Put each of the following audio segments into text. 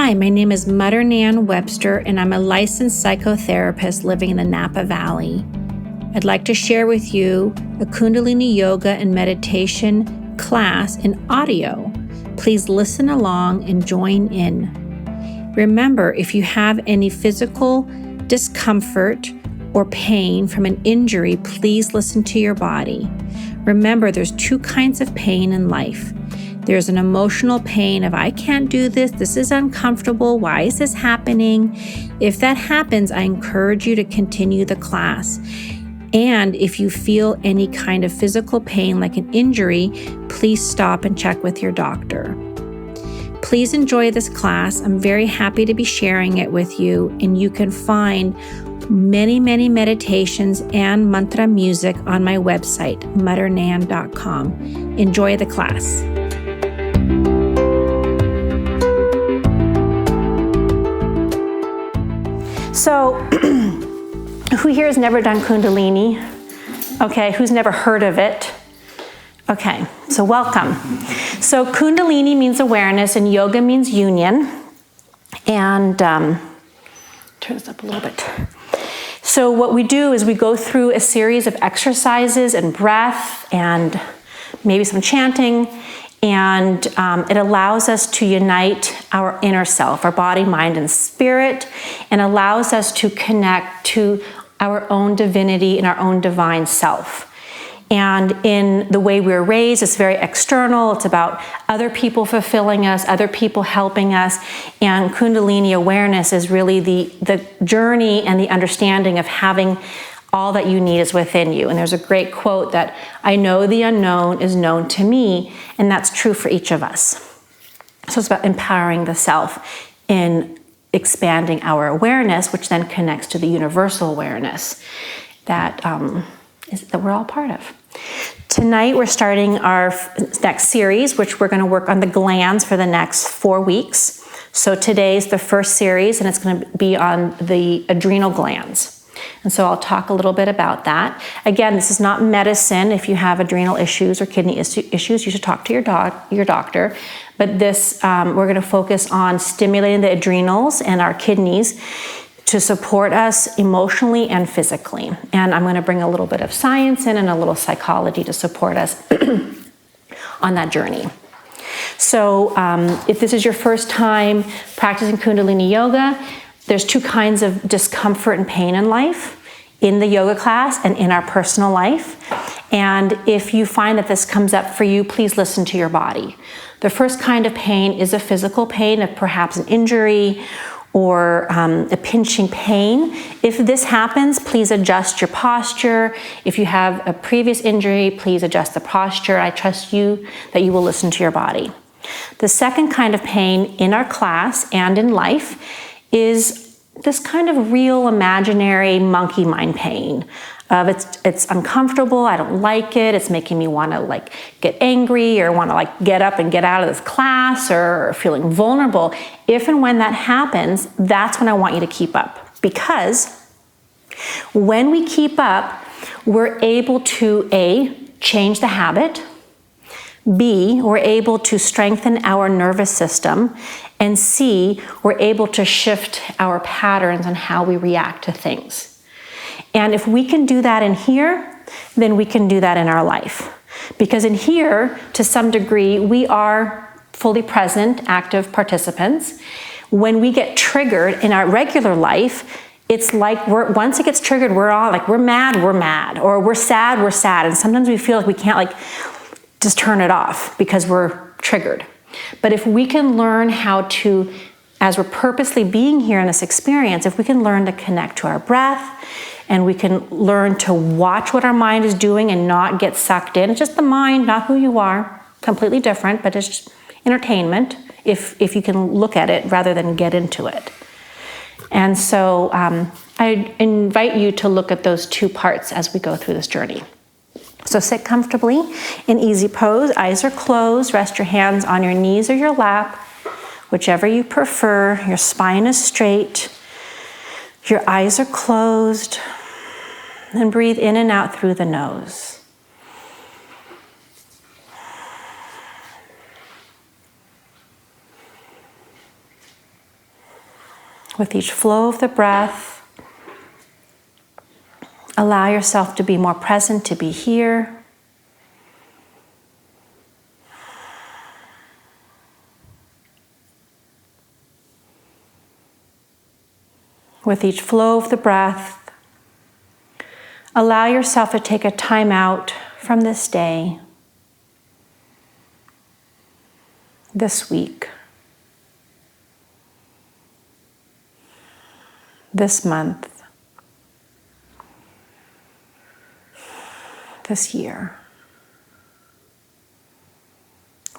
Hi, my name is Madhur-Nain Webster, and I'm a licensed psychotherapist living in the Napa Valley. I'd like to share with you a Kundalini yoga and meditation class in audio. Please listen along and join in. Remember, if you have any physical discomfort or pain from an injury, please listen to your body. Remember, there's two kinds of pain in life. There's an emotional pain of, I can't do this, this is uncomfortable, why is this happening? If that happens, I encourage you to continue the class. And if you feel any kind of physical pain like an injury, please stop and check with your doctor. Please enjoy this class. I'm very happy to be sharing it with you, and you can find many meditations and mantra music on my website, madhurnain.com. Enjoy the class. So, who here has never done Kundalini? Okay, who's never heard of it? Okay, so welcome. So Kundalini means awareness and yoga means union. And turn this up a little bit. So what we do is we go through a series of exercises and breath and maybe some chanting, and it allows us to unite our inner self, our body, mind, and spirit, and allows us to connect to our own divinity and our own divine self. And in the way we're raised, it's very external. It's about other people fulfilling us, other people helping us. And Kundalini awareness is really the journey and the understanding of having all that you need is within you. And there's a great quote that, I know the unknown is known to me, and that's true for each of us. So it's about empowering the self in expanding our awareness, which then connects to the universal awareness that we're all part of. Tonight we're starting our next series, which we're going to work on the glands for the next 4 weeks. So today's the first series, and it's going to be on the adrenal glands. And so I'll talk a little bit about that. Again, this is not medicine. If you have adrenal issues or kidney issues, you should talk to your doctor. But this, we're going to focus on stimulating the adrenals and our kidneys to support us emotionally and physically. And I'm going to bring a little bit of science in and a little psychology to support us on that journey. So if this is your first time practicing Kundalini yoga, there's two kinds of discomfort and pain in life, in the yoga class and in our personal life. And if you find that this comes up for you, please listen to your body. The first kind of pain is a physical pain of perhaps an injury or a pinching pain. If this happens, please adjust your posture. If you have a previous injury, please adjust the posture. I trust you that you will listen to your body. The second kind of pain in our class and in life is this kind of real imaginary monkey mind pain of it's uncomfortable, I don't like it, it's making me want to get angry or want to get up and get out of this class or feeling vulnerable. If and when that happens, that's when I want you to keep up, because when we keep up, we're able to A, change the habit, B, we're able to strengthen our nervous system, and C, we're able to shift our patterns on how we react to things. And if we can do that in here, then we can do that in our life. Because in here, to some degree, we are fully present, active participants. When we get triggered in our regular life, it's like once it gets triggered, we're mad, or we're sad. And sometimes we feel like we can't just turn it off because we're triggered. But if we can learn how to, as we're purposely being here in this experience, if we can learn to connect to our breath, and we can learn to watch what our mind is doing and not get sucked in. It's just the mind, not who you are, completely different, but it's just entertainment if you can look at it rather than get into it. And so I invite you to look at those two parts as we go through this journey. So sit comfortably in easy pose, eyes are closed, rest your hands on your knees or your lap, whichever you prefer. Your spine is straight, your eyes are closed, and breathe in and out through the nose. With each flow of the breath, allow yourself to be more present, to be here. With each flow of the breath, allow yourself to take a time out from this day, this week, this month, this year.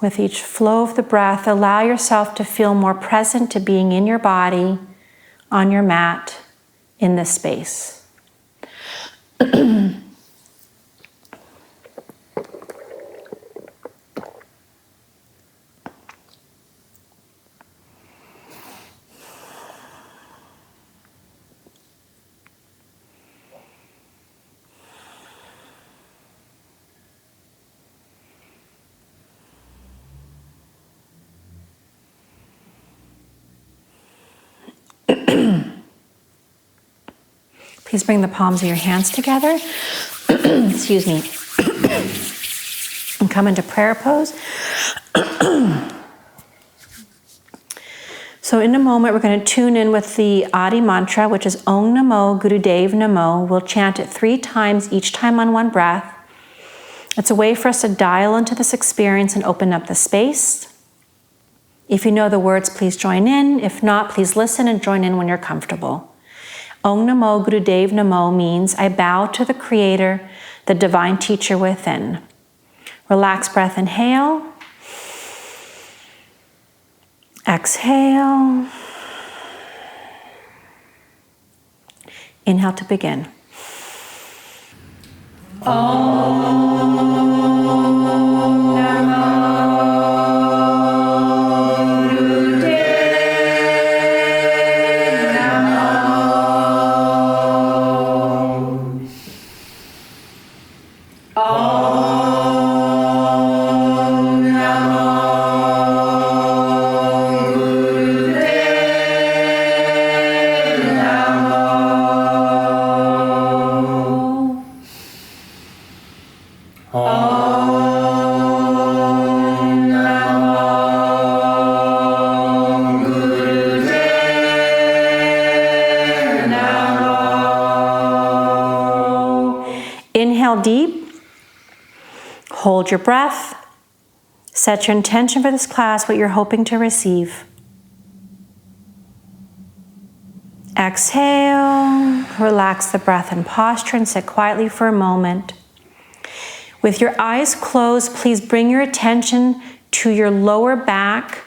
With each flow of the breath, allow yourself to feel more present to being in your body, on your mat, in this space. Please bring the palms of your hands together. Excuse me. And come into prayer pose. So in a moment, we're going to tune in with the Adi mantra, which is Om Namo Gurudev Namo. We'll chant it 3 times, each time on one breath. It's a way for us to dial into this experience and open up the space. If you know the words, please join in. If not, please listen and join in when you're comfortable. Om Namo Gurudev Namo means I bow to the Creator, the divine teacher within. Relax breath, inhale. Exhale. Inhale to begin. Inhale deep, hold your breath, set your intention for this class, what you're hoping to receive. Exhale, relax the breath and posture and sit quietly for a moment. With your eyes closed, please bring your attention to your lower back,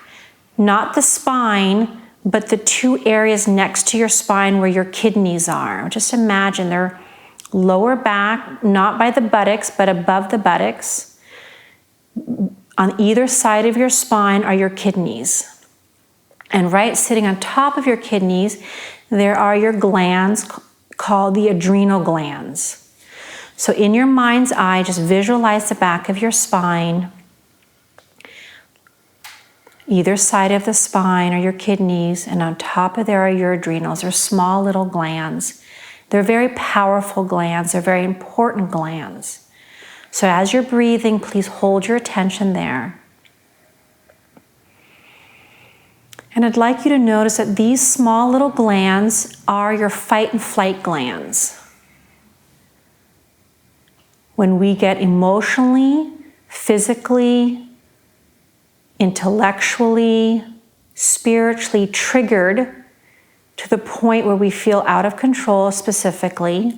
not the spine, but the 2 areas next to your spine where your kidneys are. Just imagine they're lower back, not by the buttocks, but above the buttocks. On either side of your spine are your kidneys. And right sitting on top of your kidneys, there are your glands called the adrenal glands. So in your mind's eye, just visualize the back of your spine. Either side of the spine are your kidneys, and on top of there are your adrenals. They're small little glands. They're very powerful glands. They're very important glands. So as you're breathing, please hold your attention there. And I'd like you to notice that these small little glands are your fight and flight glands. When we get emotionally, physically, intellectually, spiritually triggered to the point where we feel out of control specifically,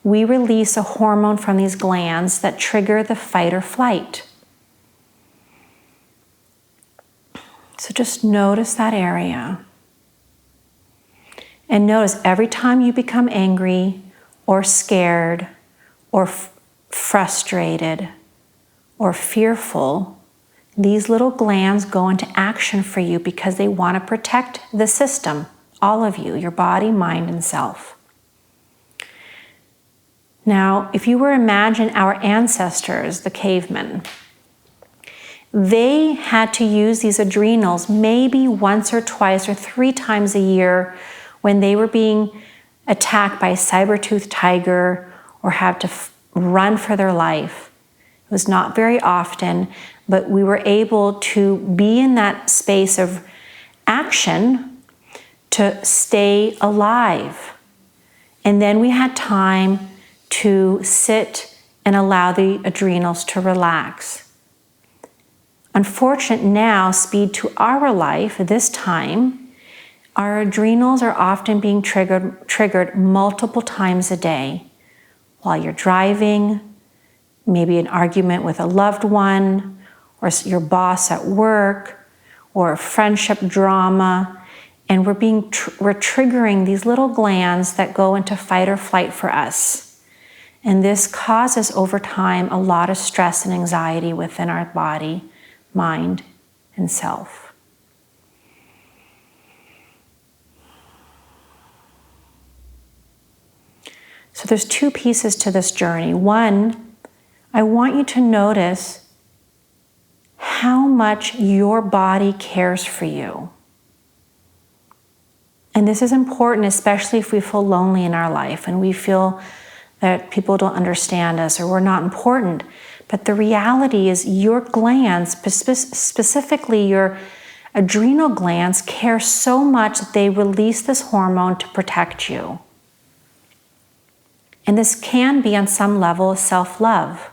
we release a hormone from these glands that trigger the fight or flight. So just notice that area. And notice every time you become angry or scared or frustrated or fearful, these little glands go into action for you because they want to protect the system. All of you, your body, mind, and self. Now, if you were to imagine our ancestors, the cavemen, they had to use these adrenals maybe once or twice or 3 times a year when they were being attacked by a saber-toothed tiger or had to run for their life. It was not very often, but we were able to be in that space of action to stay alive. And then we had time to sit and allow the adrenals to relax. Unfortunate now, speed to our life, this time, our adrenals are often being triggered multiple times a day. While you're driving, maybe an argument with a loved one, or your boss at work, or a friendship drama, and we're triggering these little glands that go into fight or flight for us. And this causes over time a lot of stress and anxiety within our body, mind, and self. So there's two pieces to this journey. One, I want you to notice how much your body cares for you. And this is important, especially if we feel lonely in our life and we feel that people don't understand us or we're not important. But the reality is your glands, specifically your adrenal glands, care so much that they release this hormone to protect you. And this can be on some level of self-love.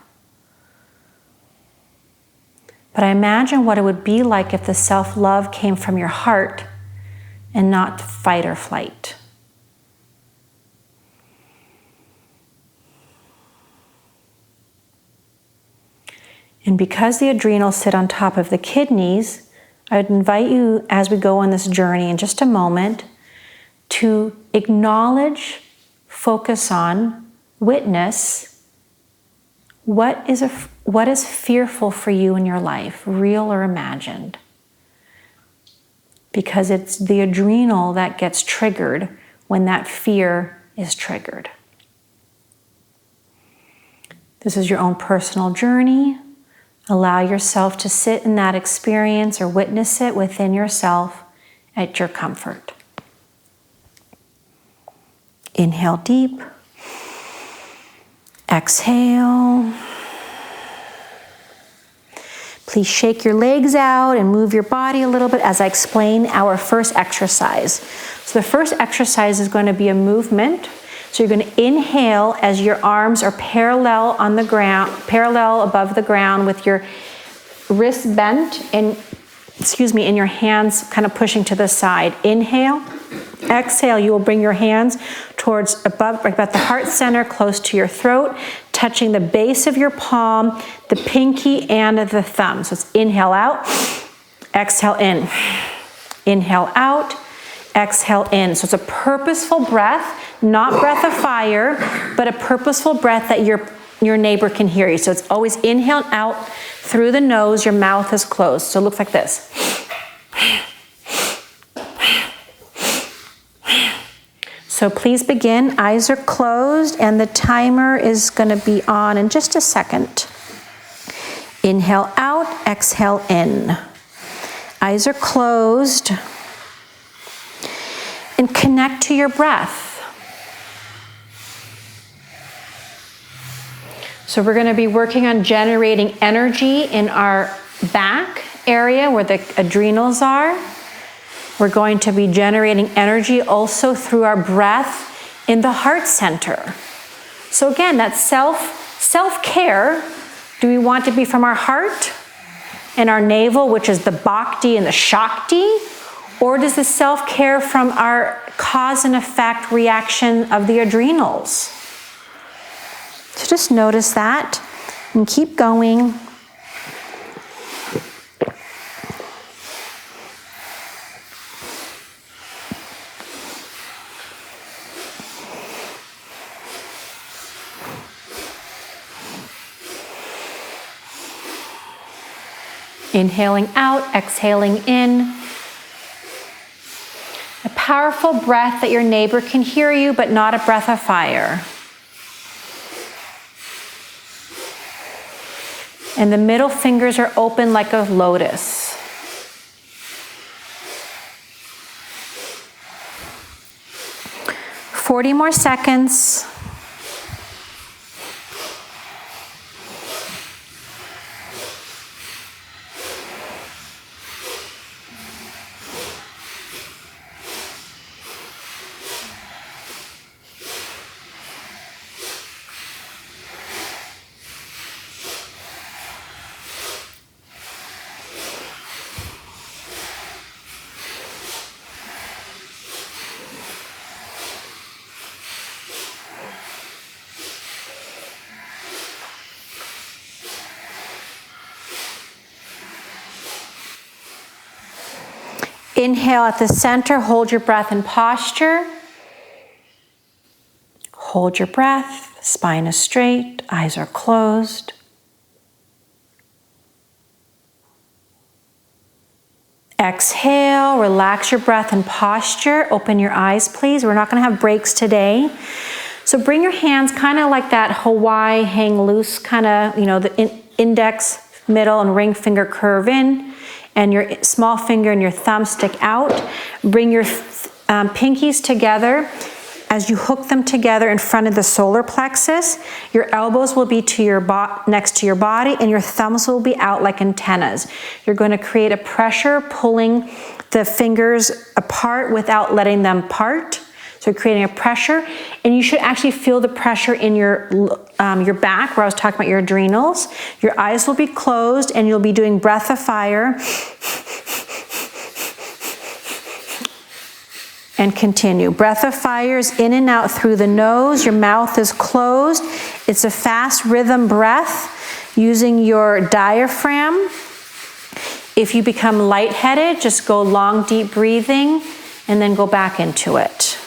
But I imagine what it would be like if the self-love came from your heart and not fight or flight. And because the adrenals sit on top of the kidneys, I would invite you, as we go on this journey in just a moment, to acknowledge, focus on, witness what is fearful for you in your life, real or imagined. Because it's the adrenal that gets triggered when that fear is triggered. This is your own personal journey. Allow yourself to sit in that experience or witness it within yourself at your comfort. Inhale deep. Exhale. Please shake your legs out and move your body a little bit as I explain our first exercise. So the first exercise is going to be a movement. So you're going to inhale as your arms are parallel on the ground, parallel above the ground with your wrists bent and, and your hands kind of pushing to the side. Inhale. Exhale, you will bring your hands towards above, about the heart center, close to your throat, touching the base of your palm, the pinky, and the thumb. So it's inhale out, exhale in. Inhale out, exhale in. So it's a purposeful breath, not breath of fire, but a purposeful breath that your neighbor can hear you. So it's always inhale out through the nose, your mouth is closed. So it looks like this. So please begin. Eyes are closed and the timer is going to be on in just a second. Inhale out, exhale in. Eyes are closed. And connect to your breath. So we're going to be working on generating energy in our back area where the adrenals are. We're going to be generating energy also through our breath in the heart center. So again, that self-care, do we want to be from our heart and our navel, which is the bhakti and the shakti, or does the self-care from our cause and effect reaction of the adrenals? So just notice that and keep going. Inhaling out, exhaling in. A powerful breath that your neighbor can hear you, but not a breath of fire. And the middle fingers are open like a lotus. 40 more seconds. Inhale at the center, hold your breath in posture. Hold your breath, spine is straight, eyes are closed. Exhale, relax your breath and posture. Open your eyes, please. We're not going to have breaks today. So bring your hands kind of like that Hawaii hang loose, kind of, the index, middle, and ring finger curve in, and your small finger and your thumb stick out. Bring your pinkies together. As you hook them together in front of the solar plexus, your elbows will be to next to your body, and your thumbs will be out like antennas. You're going to create a pressure pulling the fingers apart without letting them part. So you're creating a pressure, and you should actually feel the pressure in your back, where I was talking about your adrenals. Your eyes will be closed, and you'll be doing breath of fire. And continue. Breath of fire is in and out through the nose. Your mouth is closed. It's a fast rhythm breath using your diaphragm. If you become lightheaded, just go long, deep breathing and then go back into it.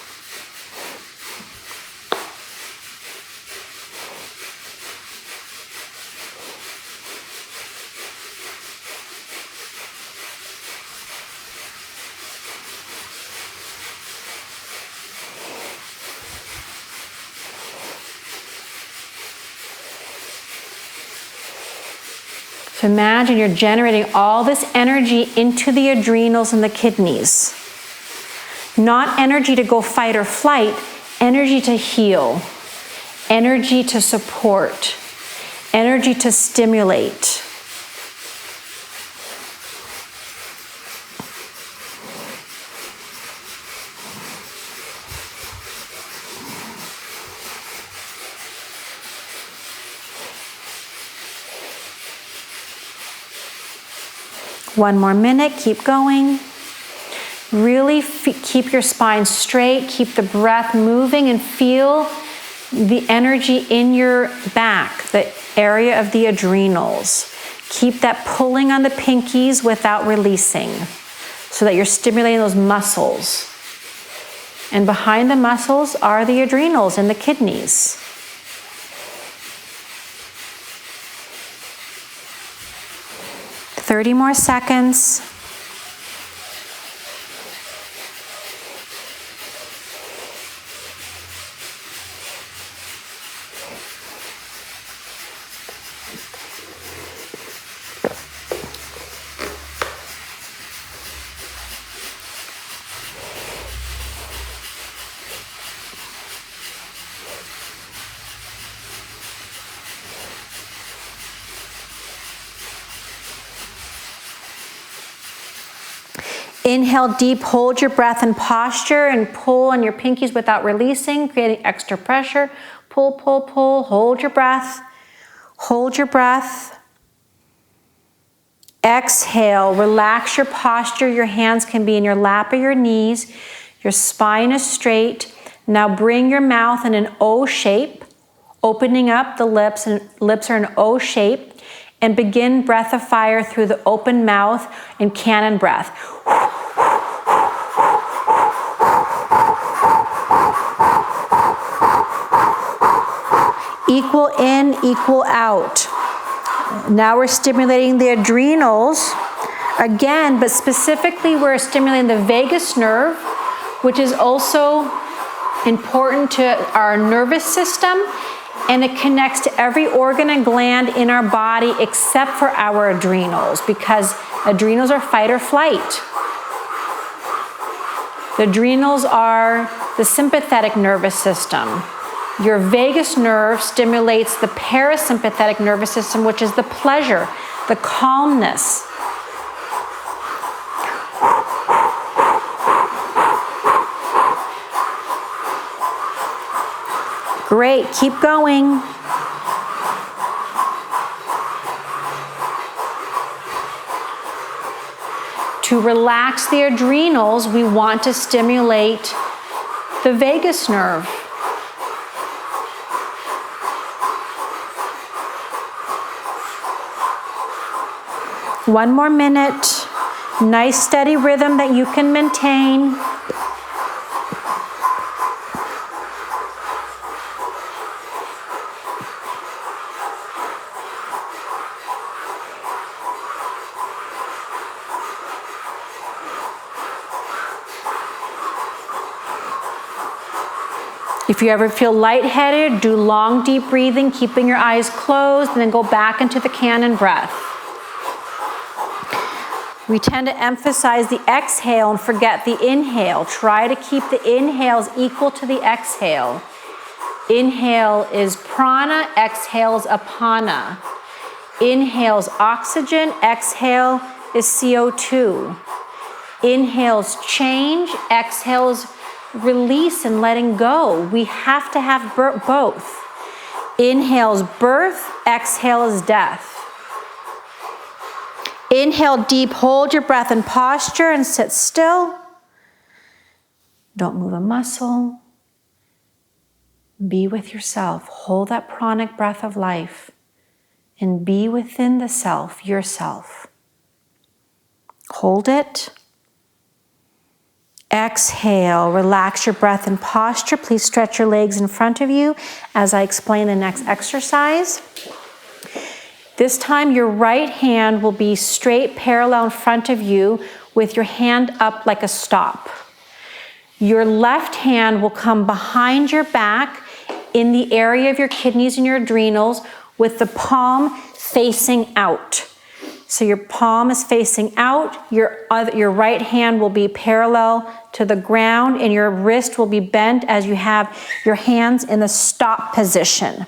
So imagine you're generating all this energy into the adrenals and the kidneys. Not energy to go fight or flight, energy to heal, energy to support, energy to stimulate. One more minute, keep going. Really keep your spine straight, keep the breath moving, and feel the energy in your back, the area of the adrenals. Keep that pulling on the pinkies without releasing, so that you're stimulating those muscles. And behind the muscles are the adrenals and the kidneys. Thirty more seconds. Inhale deep, hold your breath in posture, and pull on your pinkies without releasing, creating extra pressure. Pull, pull, pull, hold your breath. Hold your breath. Exhale, relax your posture. Your hands can be in your lap or your knees. Your spine is straight. Now bring your mouth in an O shape, opening up the lips, and lips are an O shape. And begin breath of fire through the open mouth and cannon breath. Equal in, equal out. Now we're stimulating the adrenals again, but specifically we're stimulating the vagus nerve, which is also important to our nervous system. And it connects to every organ and gland in our body except for our adrenals, because adrenals are fight or flight. The adrenals are the sympathetic nervous system. Your vagus nerve stimulates the parasympathetic nervous system, which is the pleasure, the calmness. Great, keep going. To relax the adrenals, we want to stimulate the vagus nerve. One more minute. Nice steady rhythm that you can maintain. If you ever feel lightheaded, do long, deep breathing, keeping your eyes closed, and then go back into the cannon breath. We tend to emphasize the exhale and forget the inhale. Try to keep the inhales equal to the exhale. Inhale is prana, exhale is apana. Inhales oxygen, exhale is CO2. Inhales change, exhales release and letting go. We have to have both. Inhales birth, exhale is death. Inhale deep, hold your breath in posture and sit still. Don't move a muscle. Be with yourself. Hold that pranic breath of life and be within the self, yourself. Hold it. Exhale, relax your breath and posture. Please stretch your legs in front of you as I explain the next exercise. This time your right hand will be straight parallel in front of you with your hand up like a stop. Your left hand will come behind your back in the area of your kidneys and your adrenals with the palm facing out. So your palm is facing out, your right hand will be parallel to the ground, and your wrist will be bent as you have your hands in the stop position.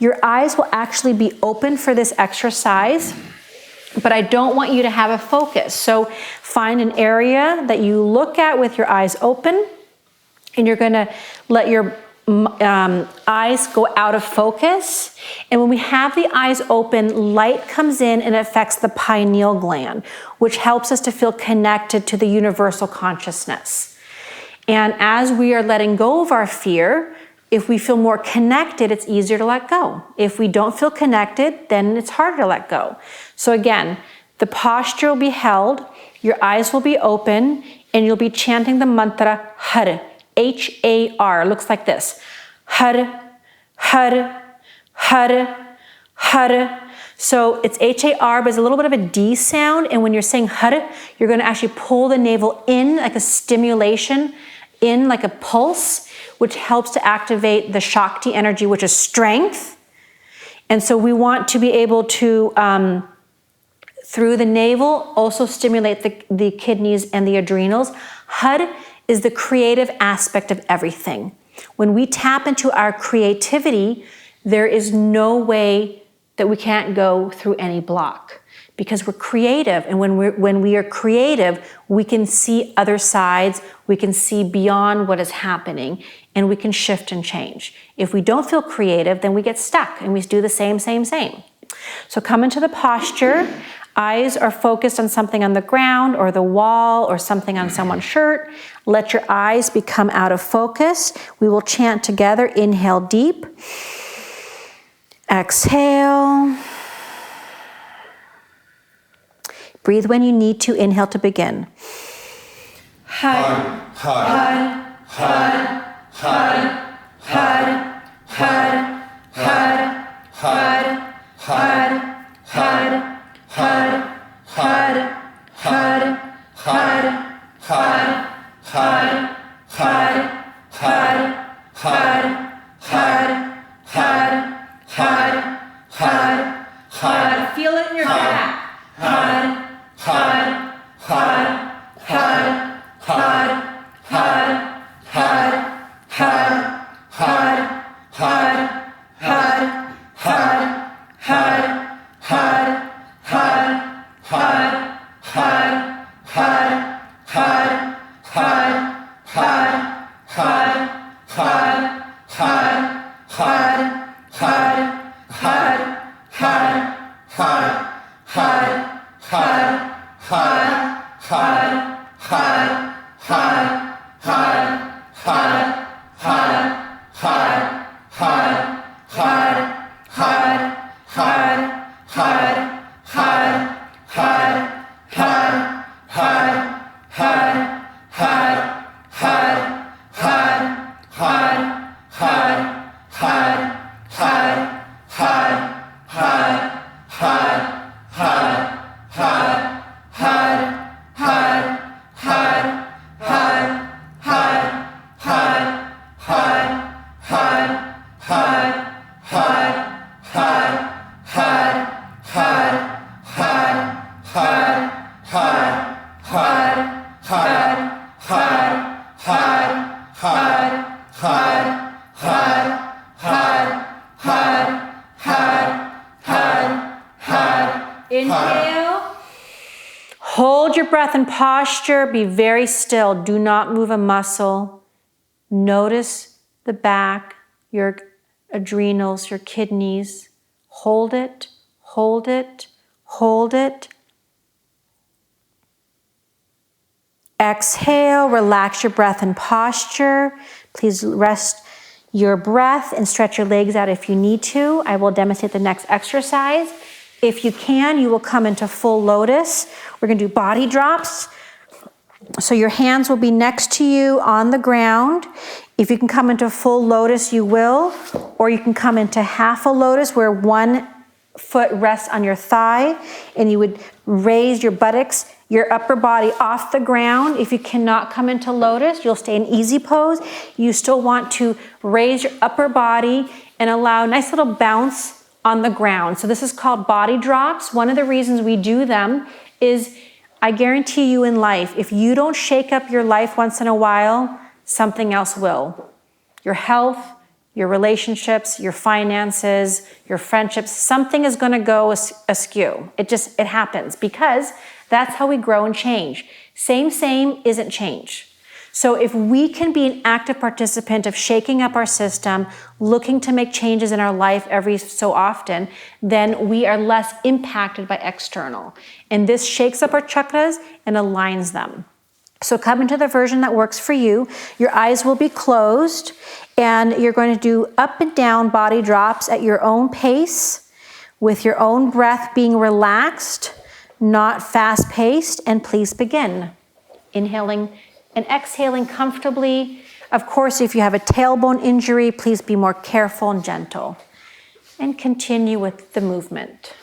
Your eyes will actually be open for this exercise, but I don't want you to have a focus. So find an area that you look at with your eyes open, and you're gonna let your eyes go out of focus. And when we have the eyes open, light comes in and affects the pineal gland, which helps us to feel connected to the universal consciousness. And as we are letting go of our fear, if we feel more connected, it's easier to let go. If we don't feel connected, then it's harder to let go. So again, the posture will be held, your eyes will be open, and you'll be chanting the mantra Har. H-A-R, looks like this. Har, har, har, har. So it's H-A-R, but it's a little bit of a D sound. And when you're saying har, you're going to actually pull the navel in like a stimulation, in like a pulse, which helps to activate the Shakti energy, which is strength. And so we want to be able to, through the navel, also stimulate the kidneys and the adrenals. Har is the creative aspect of everything. When we tap into our creativity, there is no way that we can't go through any block because we're creative. And when we are creative, we can see other sides, we can see beyond what is happening, and we can shift and change. If we don't feel creative, then we get stuck and we do the same. So come into the posture. Eyes are focused on something on the ground or the wall or something on someone's shirt. Let your eyes become out of focus. We will chant together. Inhale deep. Exhale. Breathe when you need to. Inhale to begin. Har, har, har, har, har, har, har, har, har, har. Har, har, har, har, har, har, har, har, har, har, har, har, har, har. Feel it in your back. Har, har, har, har, har, har, har, Inhale. Hold your breath and posture. Be very still. Do not move a muscle. Notice the back, your adrenals, your kidneys. Hold it, hold it, hold it. Exhale, relax your breath and posture. Please rest your breath and stretch your legs out if you need to. I will demonstrate the next exercise. If you can, you will come into full lotus. We're going to do body drops. So your hands will be next to you on the ground. If you can come into full lotus, you will. Or you can come into half a lotus where one foot rests on your thigh and you would raise your buttocks, your upper body off the ground. If you cannot come into lotus, you'll stay in easy pose. You still want to raise your upper body and allow a nice little bounce on the ground. So this is called body drops. One of the reasons we do them is, I guarantee you in life, if you don't shake up your life once in a while, something else will. Your health, your relationships, your finances, your friendships, something is going to go askew. It happens because that's how we grow and change. Same isn't change. So if we can be an active participant of shaking up our system, looking to make changes in our life every so often, then we are less impacted by external. And this shakes up our chakras and aligns them. So come into the version that works for you. Your eyes will be closed and you're going to do up and down body drops at your own pace with your own breath being relaxed, not fast-paced, and please begin. Inhaling and exhaling comfortably. Of course, if you have a tailbone injury, please be more careful and gentle. And continue with the movement.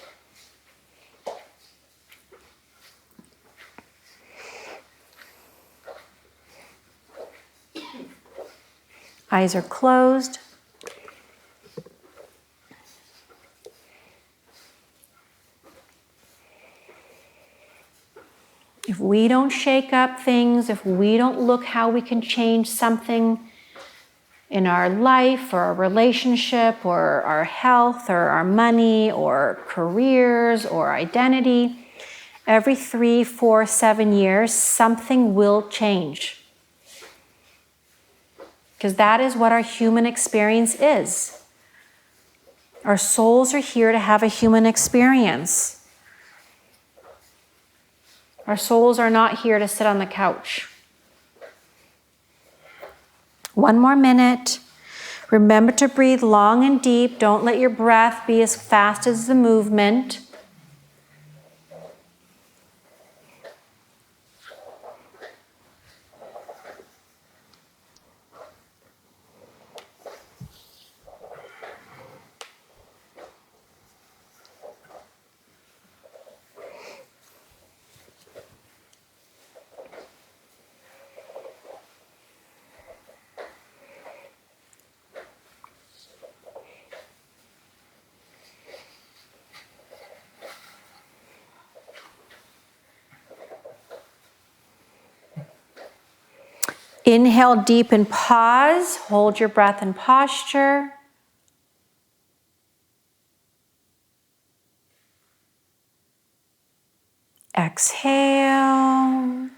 Eyes are closed. If we don't shake up things, if we don't look how we can change something in our life or our relationship or our health or our money or careers or identity, every 3, 4, 7 years, something will change. Because that is what our human experience is. Our souls are here to have a human experience. Our souls are not here to sit on the couch. One more minute. Remember to breathe long and deep. Don't let your breath be as fast as the movement. Inhale deep and pause. Hold your breath and posture. Exhale.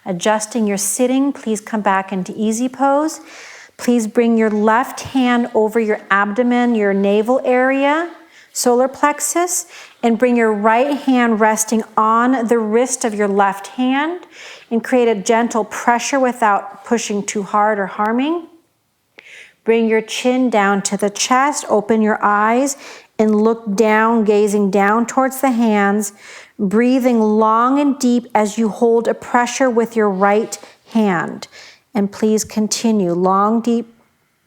Adjusting your sitting, please come back into easy pose. Please bring your left hand over your abdomen, your navel area, solar plexus, and bring your right hand resting on the wrist of your left hand, and create a gentle pressure without pushing too hard or harming. Bring your chin down to the chest, open your eyes, and look down, gazing down towards the hands, breathing long and deep as you hold a pressure with your right hand. And please continue, long, deep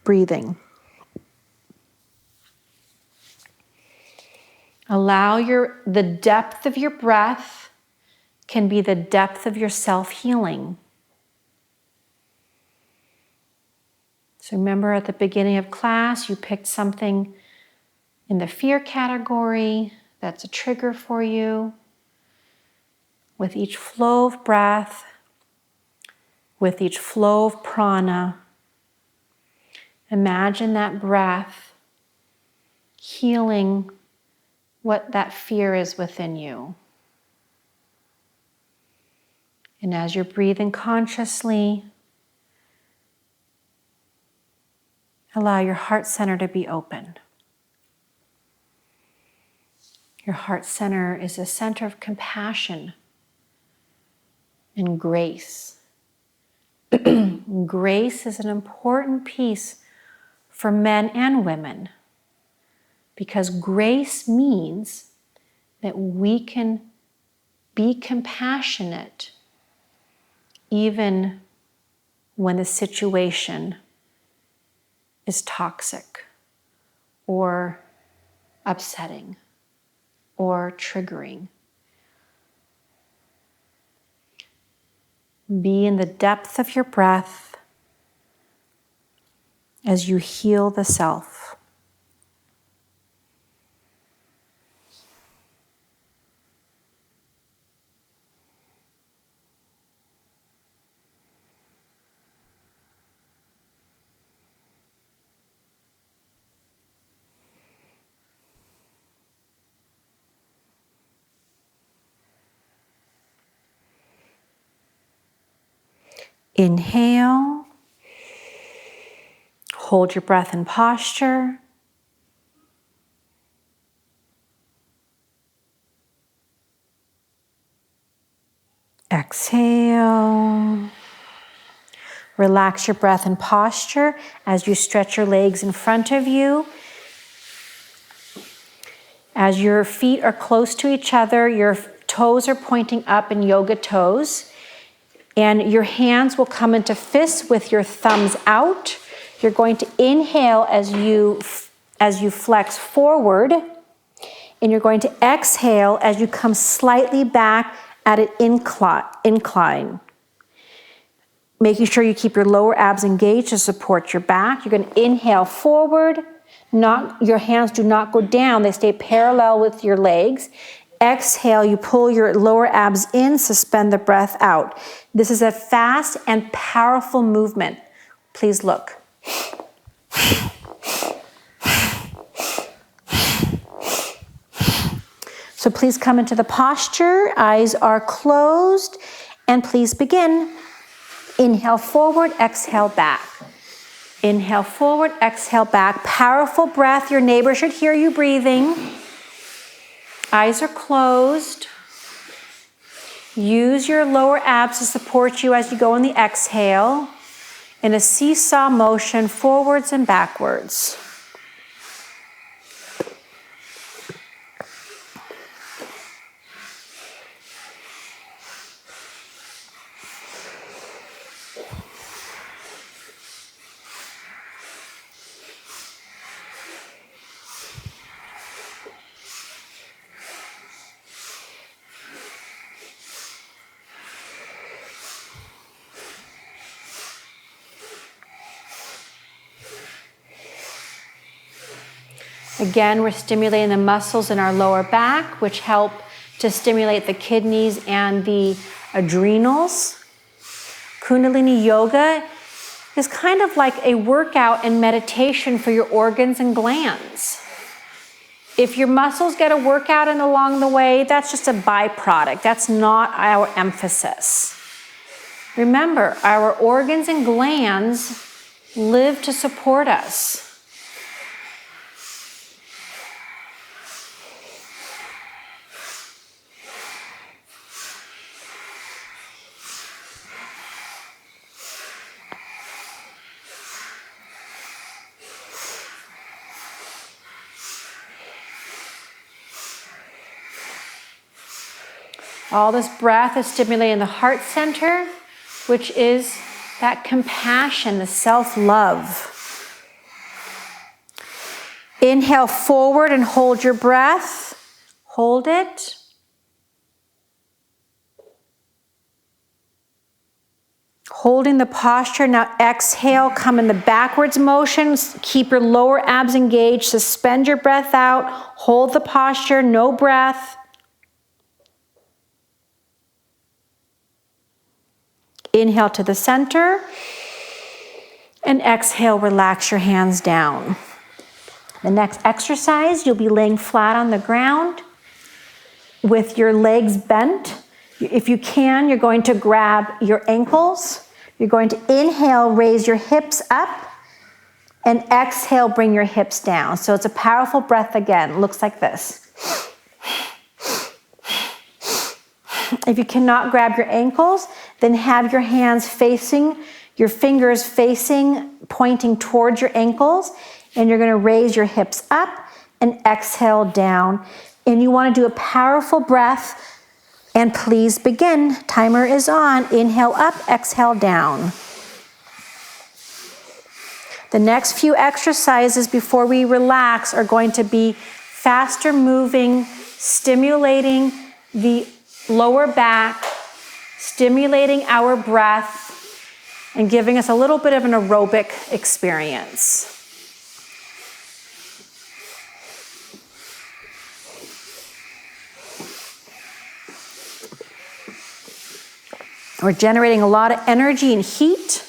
breathing. Allow the depth of your breath can be the depth of your self-healing. So remember at the beginning of class, you picked something in the fear category that's a trigger for you. With each flow of breath, with each flow of prana, imagine that breath healing what that fear is within you. And as you're breathing consciously, allow your heart center to be open. Your heart center is a center of compassion and grace. Grace is an important piece for men and women, because grace means that we can be compassionate even when the situation is toxic or upsetting or triggering. Be in the depth of your breath as you heal the self. Inhale. Hold your breath in posture. Exhale. Relax your breath and posture as you stretch your legs in front of you. As your feet are close to each other, your toes are pointing up in yoga toes. And your hands will come into fists with your thumbs out. You're going to inhale as you flex forward. And you're going to exhale as you come slightly back at an incline. Making sure you keep your lower abs engaged to support your back. You're going to inhale forward. Your hands do not go down. They stay parallel with your legs. Exhale, you pull your lower abs in, suspend the breath out. This is a fast and powerful movement. Please look. So please come into the posture. Eyes are closed. And please begin. Inhale forward, exhale back. Inhale forward, exhale back. Powerful breath. Your neighbor should hear you breathing. Eyes are closed. Use your lower abs to support you as you go in the exhale in a seesaw motion forwards and backwards. Again, we're stimulating the muscles in our lower back, which help to stimulate the kidneys and the adrenals. Kundalini yoga is kind of like a workout and meditation for your organs and glands. If your muscles get a workout in along the way, that's just a byproduct. That's not our emphasis. Remember, our organs and glands live to support us. All this breath is stimulating the heart center, which is that compassion, the self-love. Inhale forward and hold your breath. Hold it. Holding the posture. Now exhale, come in the backwards motions. Keep your lower abs engaged. Suspend your breath out. Hold the posture, no breath. Inhale to the center. And exhale, relax your hands down. The next exercise, you'll be laying flat on the ground with your legs bent. If you can, you're going to grab your ankles. You're going to inhale, raise your hips up, and exhale, bring your hips down. So it's a powerful breath again. It looks like this. If you cannot grab your ankles, then have your hands facing, your fingers facing, pointing towards your ankles, and you're going to raise your hips up and exhale down. And you want to do a powerful breath. And please begin. Timer is on. Inhale up, exhale down. The next few exercises before we relax are going to be faster moving, stimulating the lower back, stimulating our breath, and giving us a little bit of an aerobic experience. We're generating a lot of energy and heat.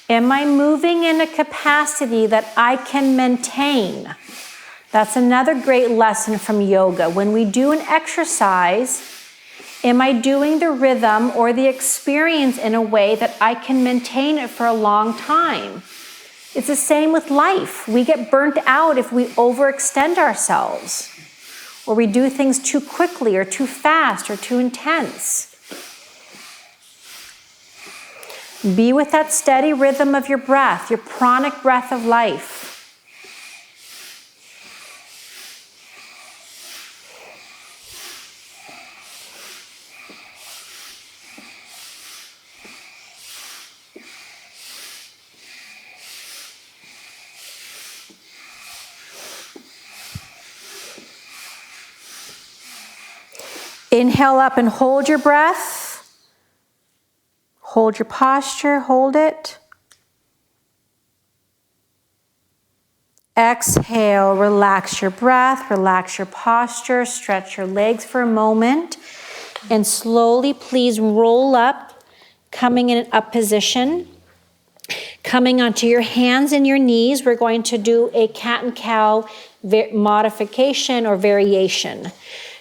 Am I moving in a capacity that I can maintain? That's another great lesson from yoga. When we do an exercise, am I doing the rhythm or the experience in a way that I can maintain it for a long time? It's the same with life. We get burnt out if we overextend ourselves, or we do things too quickly or too fast or too intense. Be with that steady rhythm of your breath, your pranic breath of life. Inhale up and hold your breath. Hold your posture, hold it. Exhale, relax your breath, relax your posture, stretch your legs for a moment, and slowly please roll up, coming in an up position. Coming onto your hands and your knees, we're going to do a cat and cow modification or variation.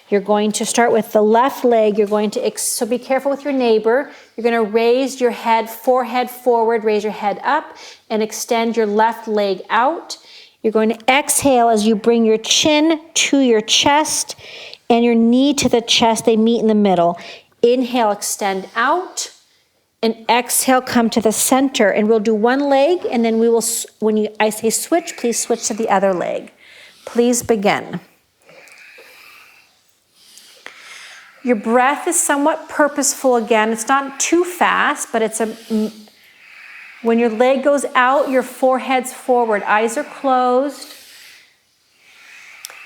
You're going to start with the left leg. You're going to, so be careful with your neighbor. You're going to raise your head, forehead forward, raise your head up, and extend your left leg out. You're going to exhale as you bring your chin to your chest and your knee to the chest. They meet in the middle. Inhale, extend out, and exhale, come to the center. And we'll do one leg, and then we will, when I say switch, please switch to the other leg. Please begin. Your breath is somewhat purposeful again. It's not too fast, but when your leg goes out, your forehead's forward. Eyes are closed.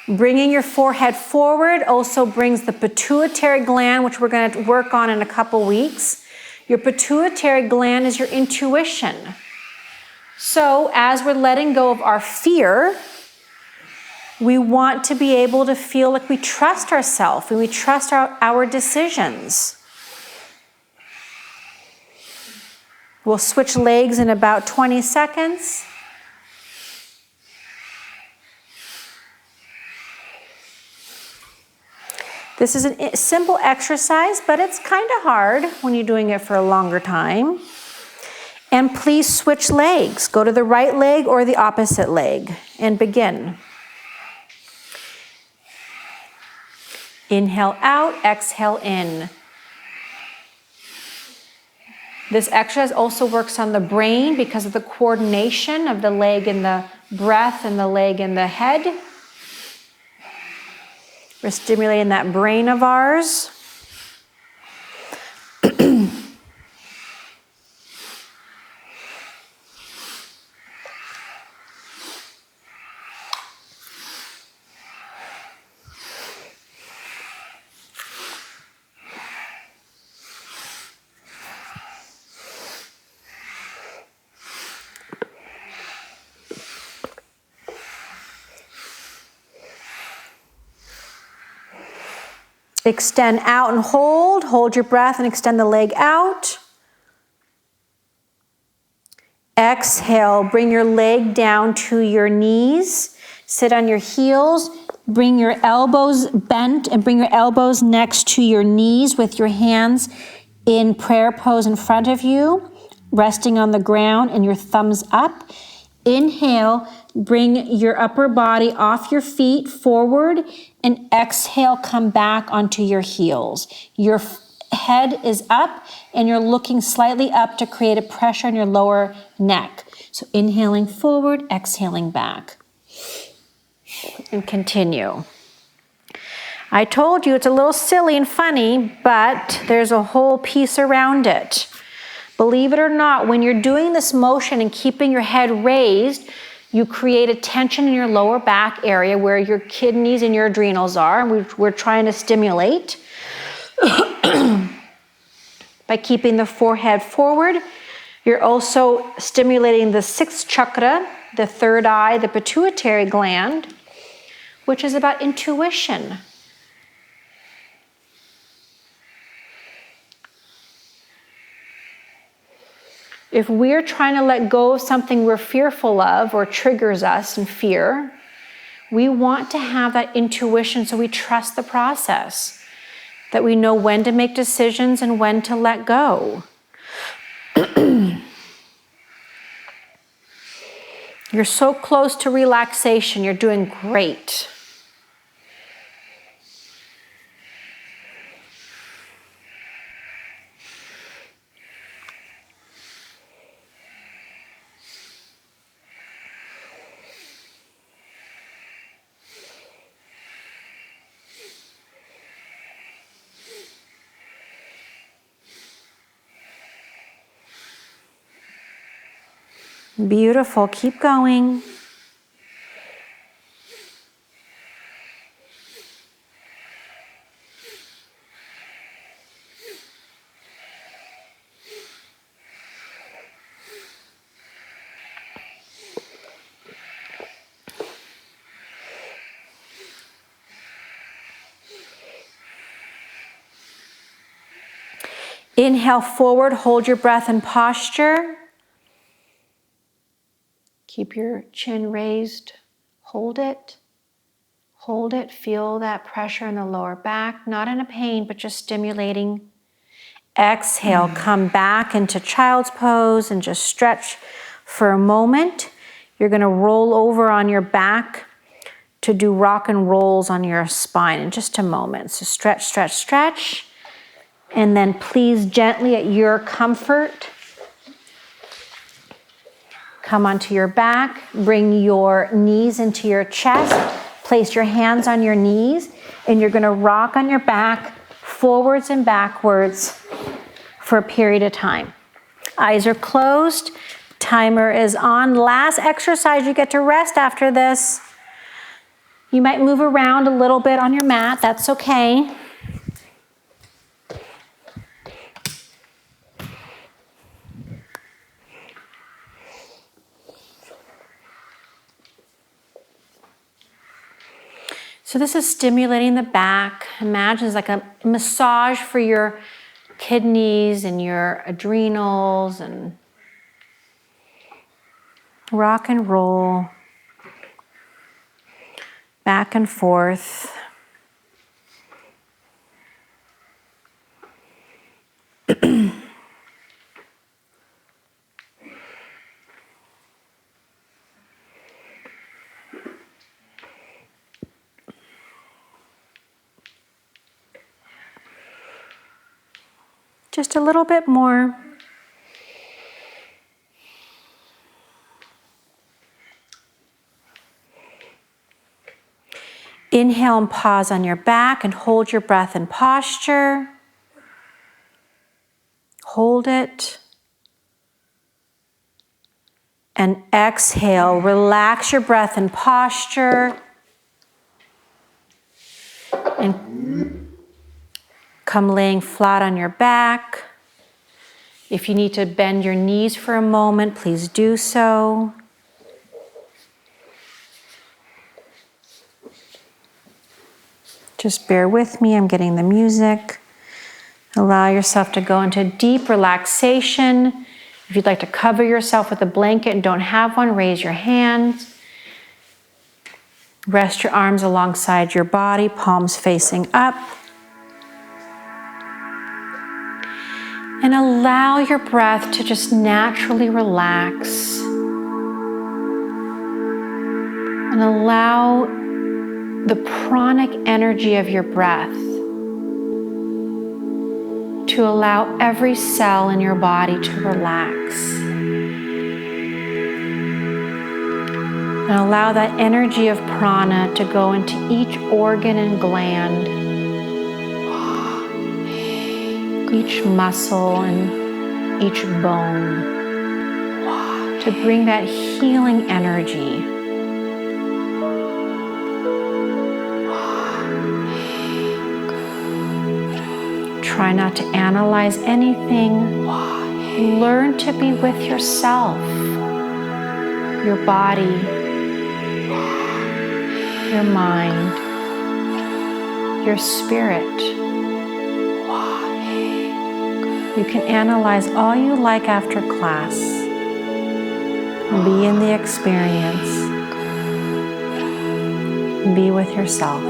Bringing your forehead forward also brings the pituitary gland, which we're going to work on in a couple weeks. Your pituitary gland is your intuition. So as we're letting go of our fear, we want to be able to feel like we trust ourselves and we trust our decisions. We'll switch legs in about 20 seconds. This is a simple exercise, but it's kind of hard when you're doing it for a longer time. And please switch legs. Go to the right leg or the opposite leg and begin. Inhale out, exhale in. This exercise also works on the brain because of the coordination of the leg and the breath and the leg and the head. We're stimulating that brain of ours. Extend out and hold. Hold your breath and extend the leg out. Exhale, bring your leg down to your knees. Sit on your heels. Bring your elbows bent and bring your elbows next to your knees with your hands in prayer pose in front of you, resting on the ground and your thumbs up. Inhale, bring your upper body off your feet forward, and exhale, come back onto your heels. Your head is up and you're looking slightly up to create a pressure on your lower neck. So inhaling forward, exhaling back. And continue. I told you it's a little silly and funny, but there's a whole piece around it. Believe it or not, when you're doing this motion and keeping your head raised, you create a tension in your lower back area where your kidneys and your adrenals are, and we're trying to stimulate. By keeping the forehead forward, you're also stimulating the sixth chakra, the third eye, the pituitary gland, which is about intuition. If we're trying to let go of something we're fearful of or triggers us in fear, we want to have that intuition so we trust the process, that we know when to make decisions and when to let go. You're so close to relaxation. You're doing great. Beautiful. Keep going. Inhale forward, hold your breath and posture. Keep your chin raised. Hold it. Hold it. Feel that pressure in the lower back, not in a pain, but just stimulating. Exhale, come back into child's pose and just stretch for a moment. You're going to roll over on your back to do rock and rolls on your spine in just a moment. So stretch, stretch, stretch. And then please gently at your comfort, come onto your back, bring your knees into your chest, place your hands on your knees, and you're gonna rock on your back forwards and backwards for a period of time. Eyes are closed, timer is on. Last exercise, you get to rest after this. You might move around a little bit on your mat, that's okay. So this is stimulating the back. Imagine it's like a massage for your kidneys and your adrenals, and rock and roll, back and forth. Just a little bit more. Inhale and pause on your back and hold your breath in posture. Hold it. And exhale, relax your breath and posture. And come laying flat on your back. If you need to bend your knees for a moment, please do so. Just bear with me, I'm getting the music. Allow yourself to go into deep relaxation. If you'd like to cover yourself with a blanket and don't have one, raise your hands. Rest your arms alongside your body, palms facing up. And allow your breath to just naturally relax. And allow the pranic energy of your breath to allow every cell in your body to relax. And allow that energy of prana to go into each organ and gland, each muscle and each bone, to bring that healing energy. Try not to analyze anything. Learn to be with yourself, your body, your mind, your spirit. You can analyze all you like after class. Be in the experience. Be with yourself.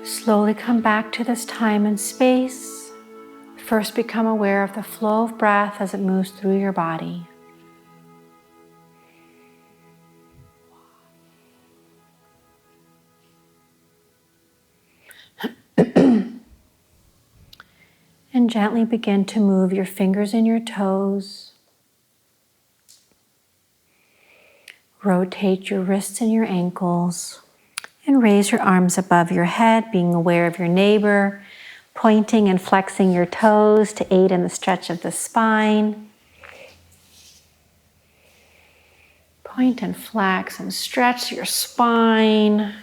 Slowly come back to this time and space. First, become aware of the flow of breath as it moves through your body. And gently begin to move your fingers and your toes. Rotate your wrists and your ankles. And raise your arms above your head, being aware of your neighbor, pointing and flexing your toes to aid in the stretch of the spine. Point and flex and stretch your spine.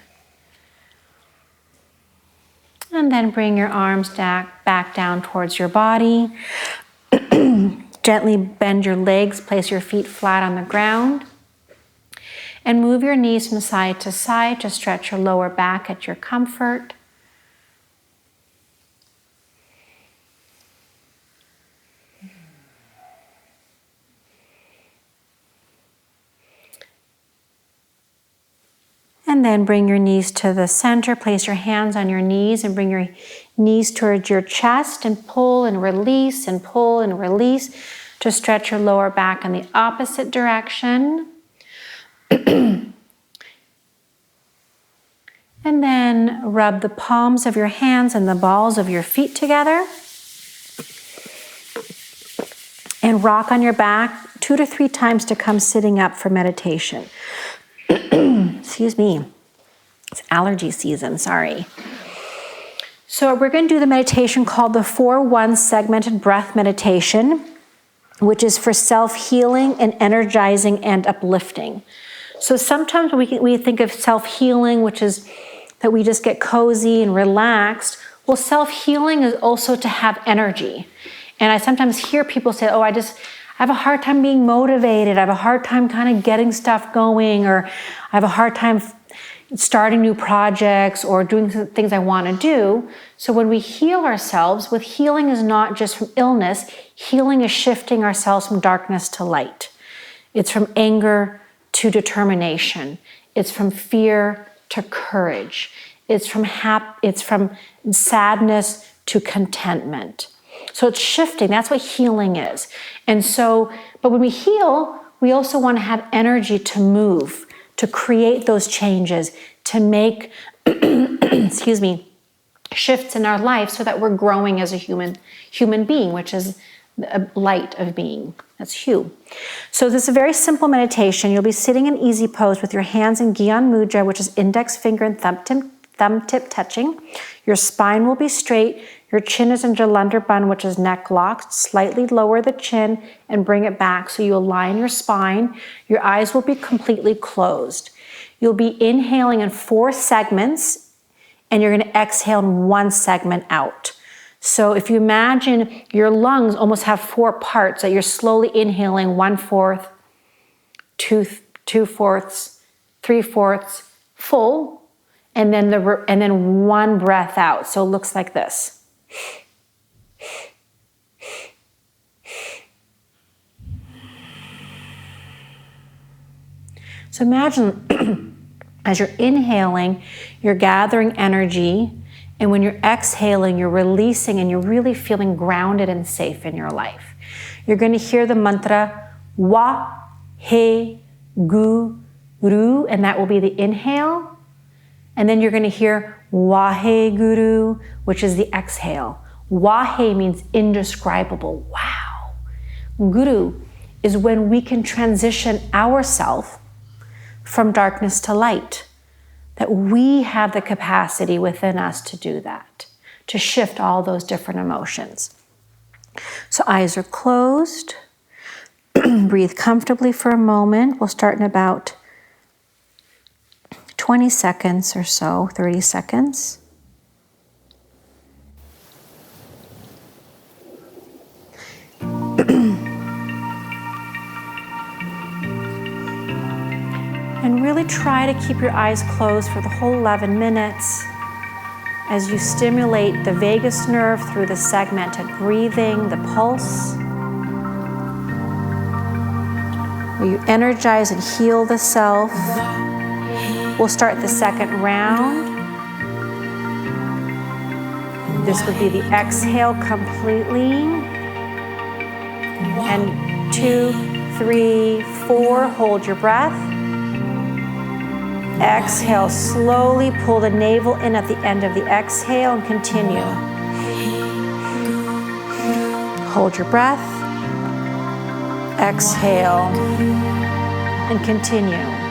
And then bring your arms back down towards your body. Gently bend your legs, place your feet flat on the ground. And move your knees from side to side to stretch your lower back at your comfort. And then bring your knees to the center. Place your hands on your knees and bring your knees towards your chest and pull and release and pull and release to stretch your lower back in the opposite direction. And then rub the palms of your hands and the balls of your feet together. And rock on your back 2 to 3 times to come sitting up for meditation. Excuse me. It's allergy season, sorry. So we're going to do the meditation called the 4-1 segmented breath meditation, which is for self-healing and energizing and uplifting. So sometimes we think of self-healing, which is that we just get cozy and relaxed. Well, self-healing is also to have energy. And I sometimes hear people say, I have a hard time being motivated. I have a hard time kind of getting stuff going, or I have a hard time starting new projects or doing things I want to do. So when we heal ourselves, with healing is not just from illness. Healing is shifting ourselves from darkness to light. It's from anger to determination. It's from fear to courage. It's from sadness to contentment. So it's shifting. That's what healing is. And so, but when we heal, we also want to have energy to move, to create those changes, to make, excuse me, shifts in our life so that we're growing as a human being, which is a light of being. That's Hugh. So this is a very simple meditation. You'll be sitting in easy pose with your hands in Gyan Mudra, which is index finger and thumb tip touching. Your spine will be straight. Your chin is in Jalandhar Bandh, which is neck locked. Slightly lower the chin and bring it back so you align your spine. Your eyes will be completely closed. You'll be inhaling in 4 segments, and you're going to exhale in 1 segment out. So if you imagine your lungs almost have 4 parts, that you're slowly inhaling 1/4, 2/4, 3/4, full, and then 1 breath out. So it looks like this. So imagine as you're inhaling, you're gathering energy, and when you're exhaling, you're releasing, and you're really feeling grounded and safe in your life. You're going to hear the mantra Wa He Gu Ru, and that will be the inhale. And then you're going to hear Waheguru, which is the exhale. Wahe means indescribable. Wow. Guru is when we can transition ourselves from darkness to light. That we have the capacity within us to do that, to shift all those different emotions. So eyes are closed. Breathe comfortably for a moment. We'll start in about 20 seconds or so, 30 seconds. And really try to keep your eyes closed for the whole 11 minutes as you stimulate the vagus nerve through the segmented breathing, the pulse, where you energize and heal the self. We'll start the second round. This would be the exhale completely. And 2, 3, 4, hold your breath. Exhale, slowly pull the navel in at the end of the exhale and continue. Hold your breath. Exhale and continue.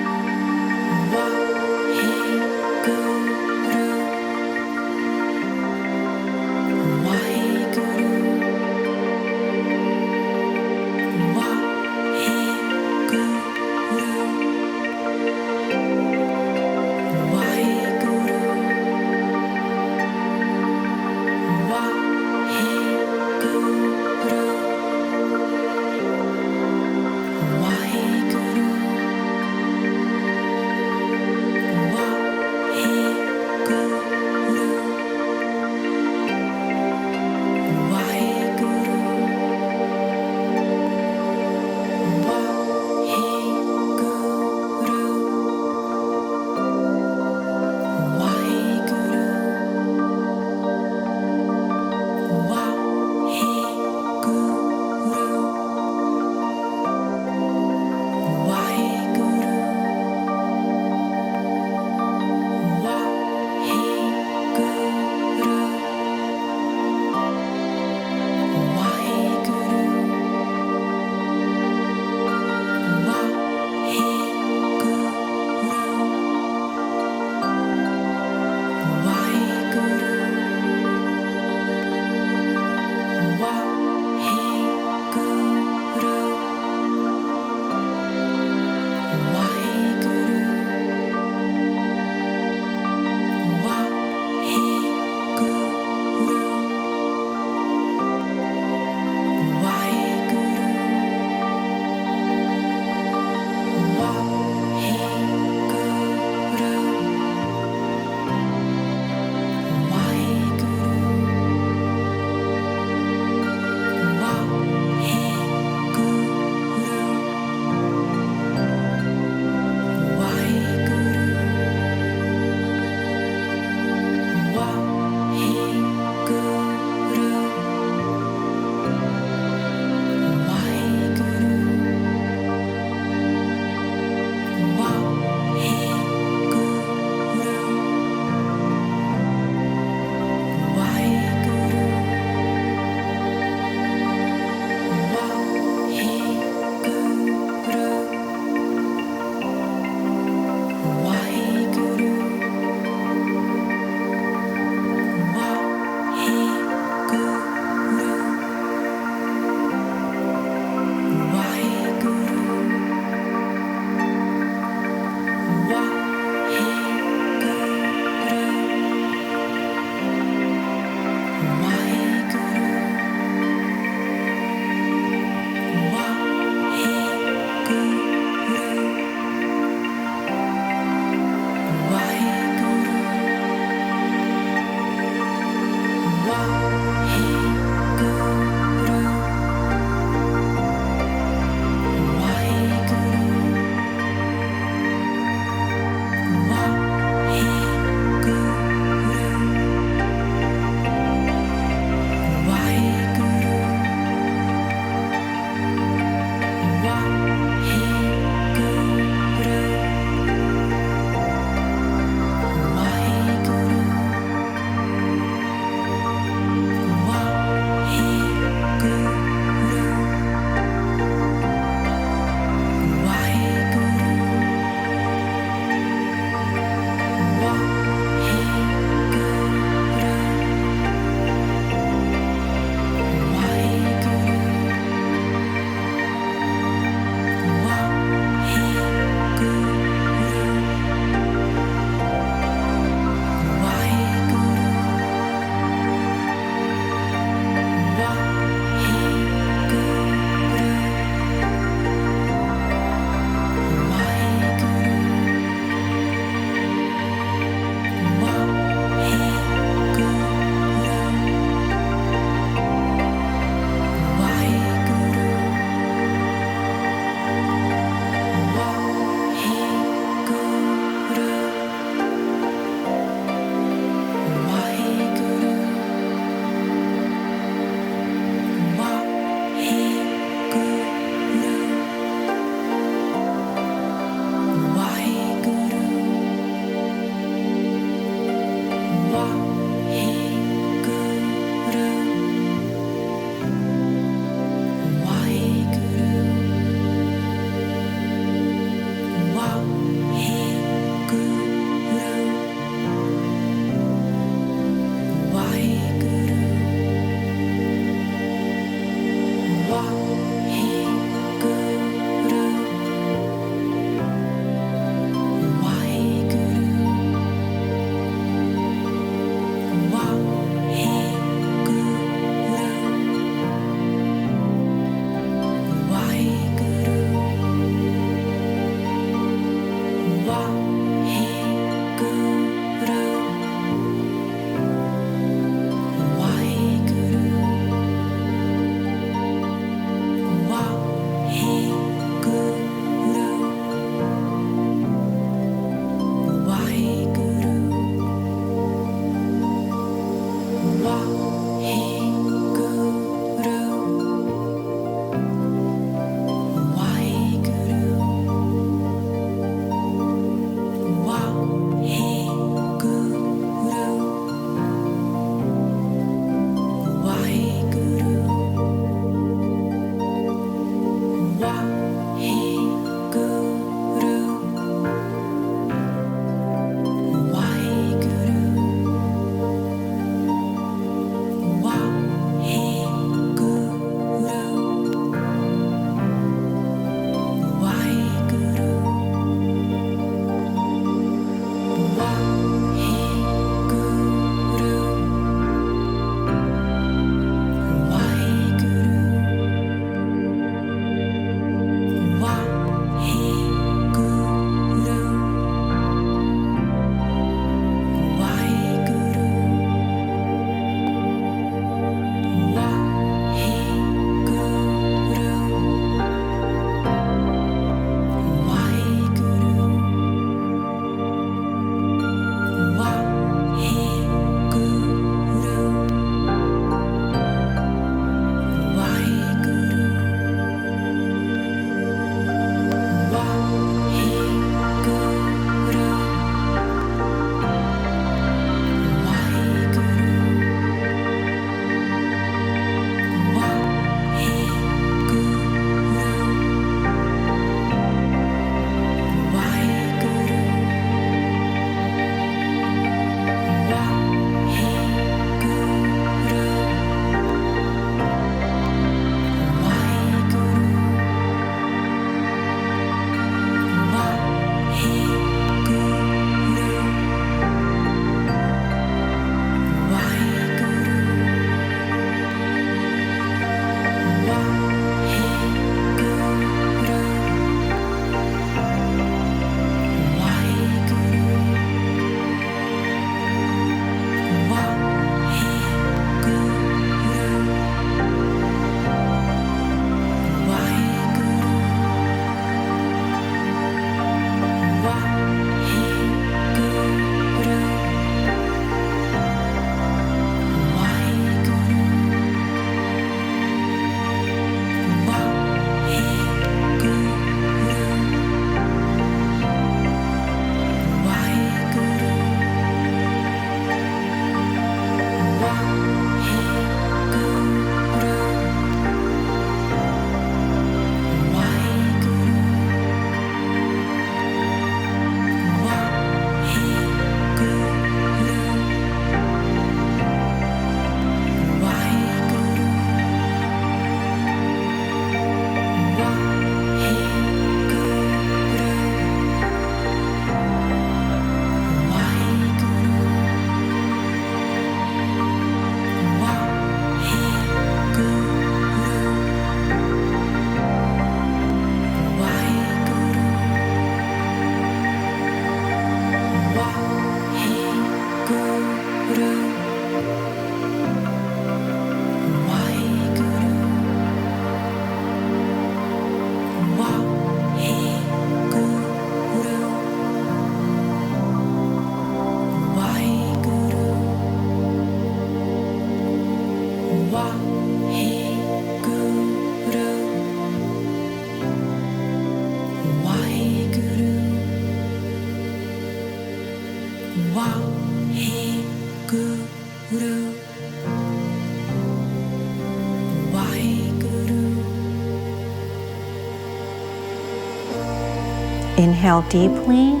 Inhale deeply.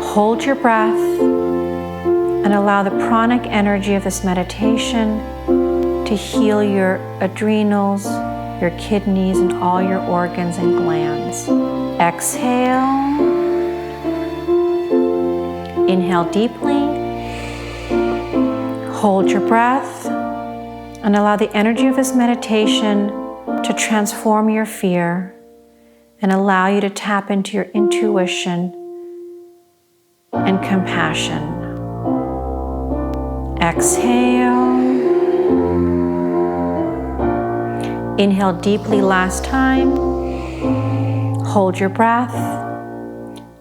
Hold your breath and allow the pranic energy of this meditation to heal your adrenals, your kidneys, and all your organs and glands. Exhale. Inhale deeply. Hold your breath and allow the energy of this meditation to transform your fear and allow you to tap into your intuition and compassion. Exhale. Inhale deeply last time. Hold your breath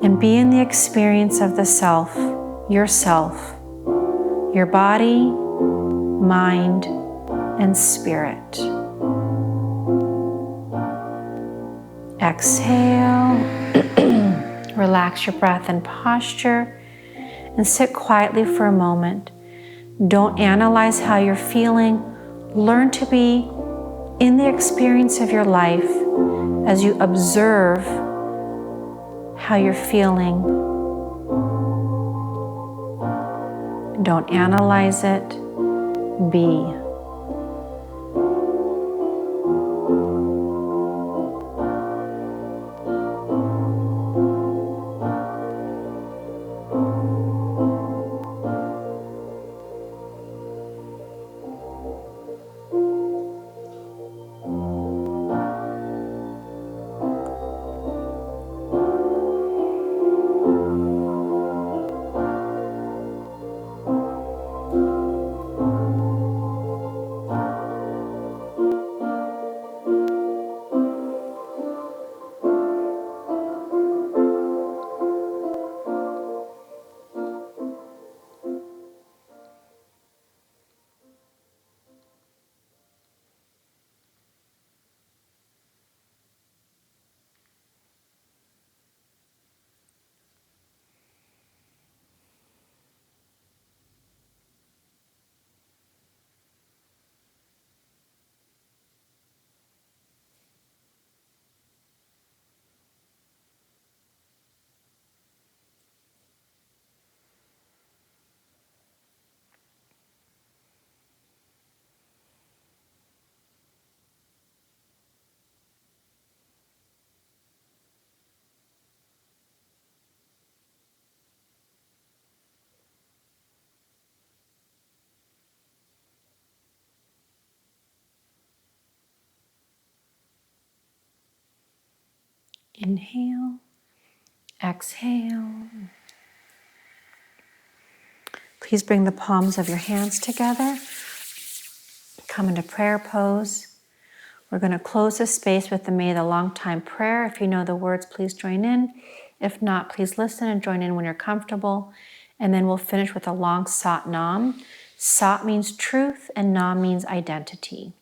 and be in the experience of the self, yourself, your body, mind, and spirit. Exhale. Relax your breath and posture and sit quietly for a moment. Don't analyze how you're feeling. Learn to be in the experience of your life as you observe how you're feeling. Don't analyze it. Be. Inhale, exhale. Please bring the palms of your hands together. Come into prayer pose. We're going to close this space with the May the Long Time prayer. If you know the words, please join in. If not, please listen and join in when you're comfortable. And then we'll finish with a long Sat Nam. Sat means truth and Nam means identity.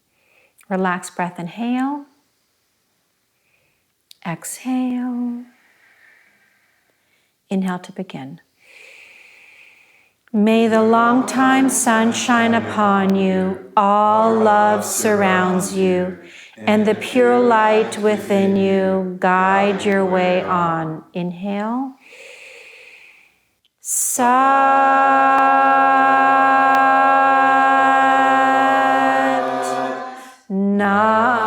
Relaxed breath, inhale. Exhale. Inhale to begin. May the long time sun shine upon you, all love surrounds you, and the pure light within you guide your way on. Inhale. Sat Nam.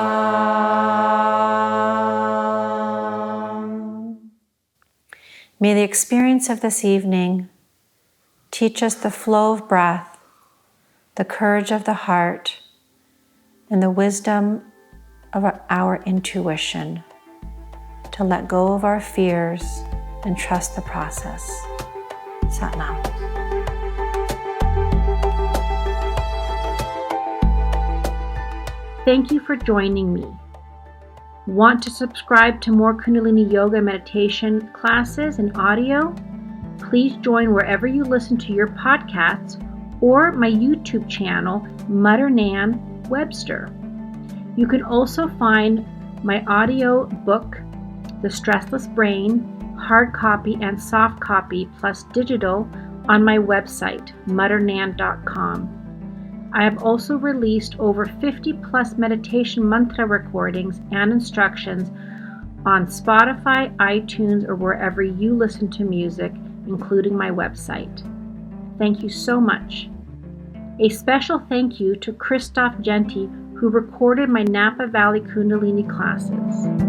May the experience of this evening teach us the flow of breath, the courage of the heart, and the wisdom of our intuition to let go of our fears and trust the process. Sat Nam. Thank you for joining me. Want to subscribe to more Kundalini Yoga meditation classes and audio? Please join wherever you listen to your podcasts or my YouTube channel, Madhur-Nain Webster. You can also find my audio book, The Stressless Brain, hard copy and soft copy plus digital on my website, Madhur-Nain.com. I have also released over 50 plus meditation mantra recordings and instructions on Spotify, iTunes, or wherever you listen to music, including my website. Thank you so much. A special thank you to Christoph Genti, who recorded my Napa Valley Kundalini classes.